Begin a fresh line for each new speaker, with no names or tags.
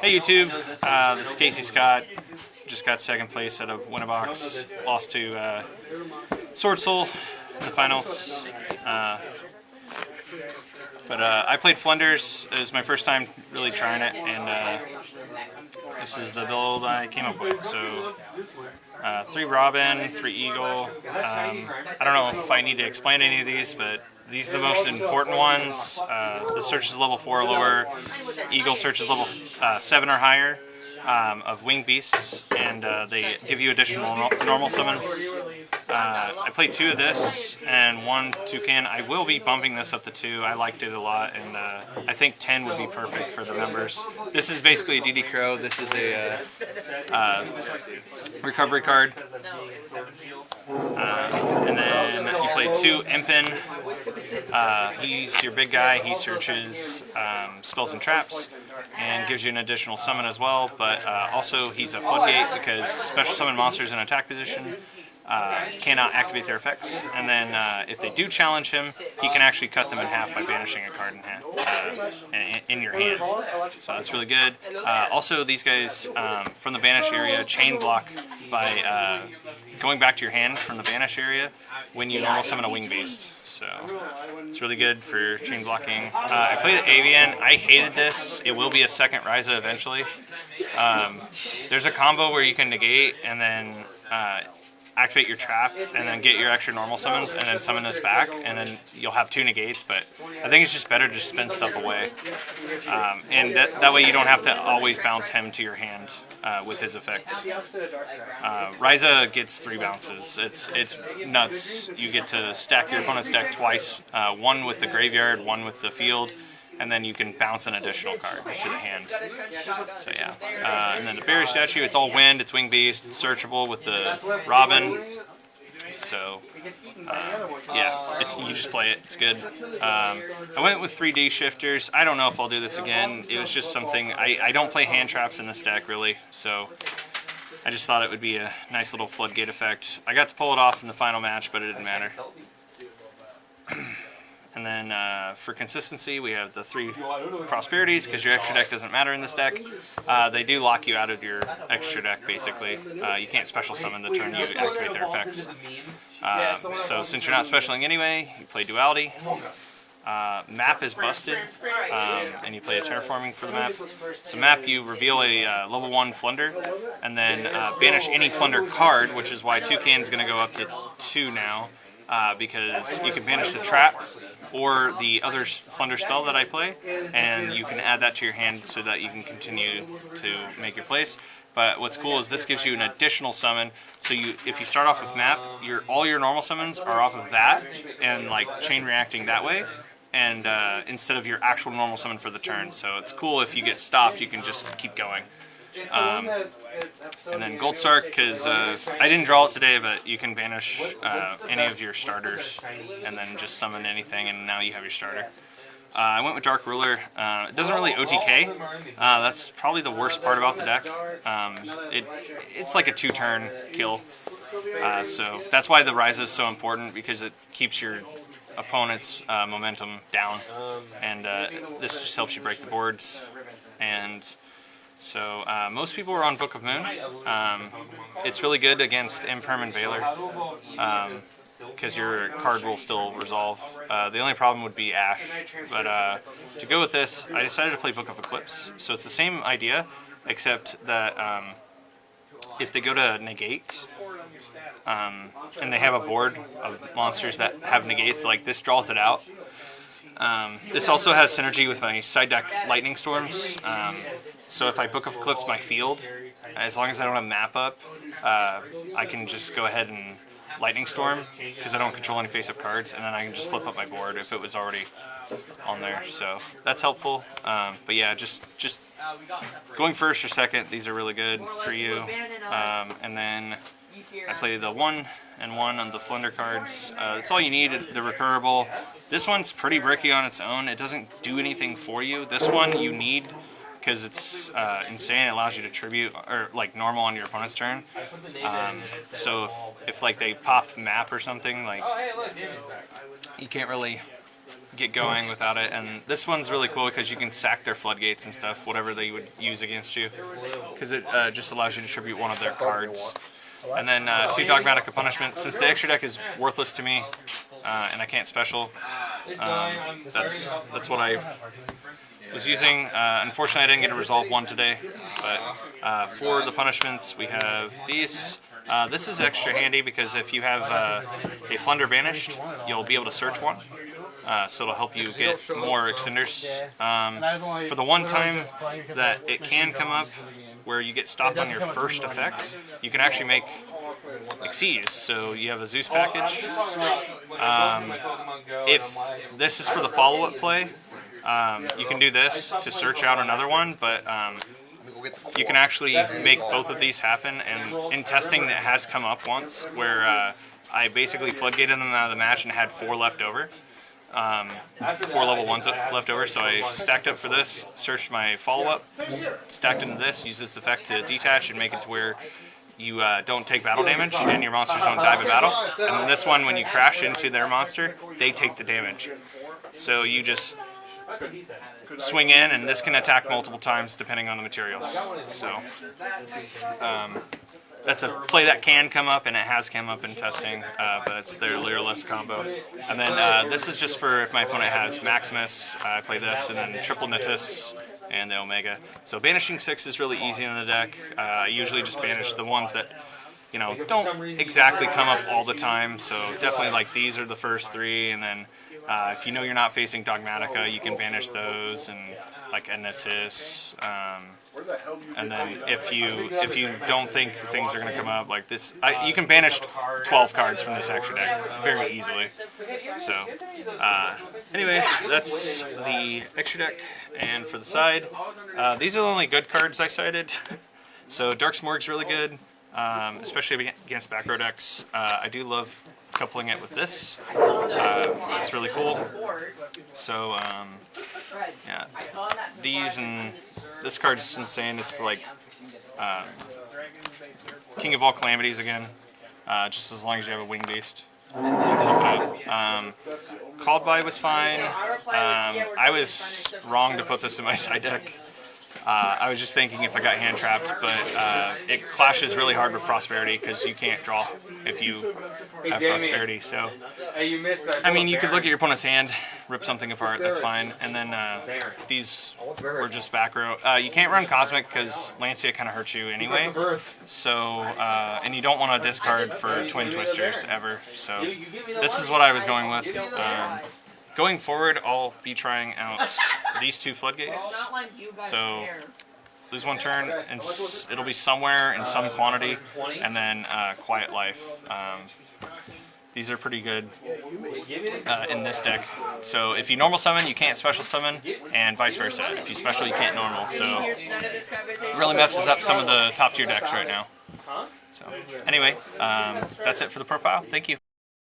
Hey YouTube, this is Casey Scott. Just got second place out of Winnabox. Lost to Sword Soul in the finals. But I played Floowandereeze. It was my first time really trying it, and this is the build I came up with. So 3 Robin, 3 Eagle. I don't know if I need to explain any of these, but these are the most important ones. The search is level 4 or lower. Eagle search is level 7 or higher of winged beasts, and they give you additional normal summons. I played 2 of this and 1 toucan. I will be bumping this up to 2. I liked it a lot, and I think 10 would be perfect for the members. This is basically a DD Crow. This is a recovery card. And then you play 2 Impin. He's your big guy. He searches spells and traps and gives you an additional summon as well, but also he's a floodgate because special summon monsters in attack position cannot activate their effects, and then if they do challenge him, he can actually cut them in half by banishing a card in your hand. So that's really good. Also, these guys from the banish area chain block by going back to your hand from the banish area when you normal summon a wing beast. So it's really good for chain blocking. I played Avian. I hated this. It will be a second Ryza eventually. There's a combo where you can negate and then activate your trap and then get your extra normal summons and then summon this back, and then you'll have 2 negates, but I think it's just better to spin stuff away. And that way you don't have to always bounce him to your hand with his effect. Ryza gets 3 bounces. It's nuts. You get to stack your opponent's deck twice, 1 with the graveyard, 1 with the field, and then you can bounce an additional card to the hand. So yeah. And then the Barrier Statue, it's all wind, it's wing beast, it's searchable with the Robin. So yeah, you just play it, it's good. I went with 3D shifters. I don't know if I'll do this again. It was just something, I don't play hand traps in this deck really, so I just thought it would be a nice little floodgate effect. I got to pull it off in the final match, but it didn't matter. And then for consistency, we have the 3 Prosperities, because your extra deck doesn't matter in this deck. They do lock you out of your extra deck, basically. You can't special summon the turn you activate their effects. So since you're not specialing anyway, you play Duality. Map is busted, and you play a Terraforming for the map. So map, you reveal a level 1 Flunder, and then banish any Flunder card, which is why Toucan is going to go up to 2 now, because you can banish the trap or the other Flunder spell that I play, and you can add that to your hand so that you can continue to make your plays. But what's cool is this gives you an additional summon, so if you start off with map, all your normal summons are off of that, and like chain reacting that way, and instead of your actual normal summon for the turn. So it's cool if you get stopped, you can just keep going. And then Gold Sark, because I didn't draw it today, but you can banish any of your starters and then just summon anything, and now you have your starter. I went with Dark Ruler. It doesn't really OTK. That's probably the worst part about the deck. It's like a 2-turn kill. So that's why the Ryza is so important, because it keeps your opponent's momentum down. And this just helps you break the boards. And so most people are on Book of Moon. It's really good against Imperm and Veiler, because your card will still resolve. The only problem would be Ash. But to go with this, I decided to play Book of Eclipse. So it's the same idea, except that if they go to negate, and they have a board of monsters that have negates, like this draws it out. This also has synergy with my side deck Lightning Storms. So if I Book of Eclipse my field, as long as I don't have map up, I can just go ahead and Lightning Storm, because I don't control any face-up cards, and then I can just flip up my board if it was already on there. So that's helpful. But yeah, just going first or second, these are really good for you. And then I play the 1 and 1 on the Flunder cards. That's all you need. They're recurable. This one's pretty bricky on its own. It doesn't do anything for you. This one you need, because it's insane. It allows you to tribute, or like normal on your opponent's turn. So if like they pop map or something, like you can't really get going without it. And this one's really cool because you can sack their floodgates and stuff, whatever they would use against you, because it just allows you to tribute one of their cards. And then 2 Dogmatic of Punishment. Since the extra deck is worthless to me, and I can't special, that's what I was using. Unfortunately, I didn't get a Resolve 1 today, but for the punishments, we have these. This is extra handy because if you have a Flunder banished, you'll be able to search one. So it'll help you get more extenders. For the one time that it can come up where you get stopped on your first effect, you can actually make Exceeds. So you have a Zeus package. If this is for the follow-up play, you can do this to search out another one, but you can actually make both of these happen. And in testing, that has come up once where I basically floodgated them out of the match and had 4 left over. 4 level 1s left over, so I stacked up for this, searched my follow-up, stacked into this, used this effect to detach and make it to where you don't take battle damage and your monsters don't die in battle. And then this one, when you crash into their monster, they take the damage. So you just swing in, and this can attack multiple times depending on the materials. So that's a play that can come up, and it has come up in testing, but it's their Lyraless combo. And then this is just for if my opponent has Maximus, I play this, and then Triple Natus and the Omega. So banishing 6 is really easy in the deck. I usually just banish the ones that, you know, don't exactly come up all the time. So definitely like these are the first 3, and then if you know you're not facing Dogmatica, you can banish those, and like a Natus. And then if you don't think things are going to come up like this, you can banish 12 cards from this extra deck very easily. So anyway, that's the extra deck. And for the side, these are the only good cards I cited. So Dark Smorg's really good, especially against back row decks. I do love coupling it with this. It's really cool. So yeah, these and this card is insane. It's like King of all calamities again, just as long as you have a wing beast. Called by was fine. I was wrong to put this in my side deck. I was just thinking if I got hand trapped, but it clashes really hard with Prosperity because you can't draw if you have Prosperity. So, I mean, you could look at your opponent's hand, rip something apart, that's fine. And then these were just back row. You can't run Cosmic because Lancia kind of hurts you anyway. So, and you don't want to discard for Twin Twisters ever. So, this is what I was going with. Going forward, I'll be trying out these 2 floodgates. So lose 1 turn, and it'll be somewhere in some quantity, and then Quiet Life. These are pretty good in this deck. So if you normal summon, you can't special summon, and vice versa. If you special, you can't normal. So it really messes up some of the top tier decks right now. So anyway, that's it for the profile. Thank you.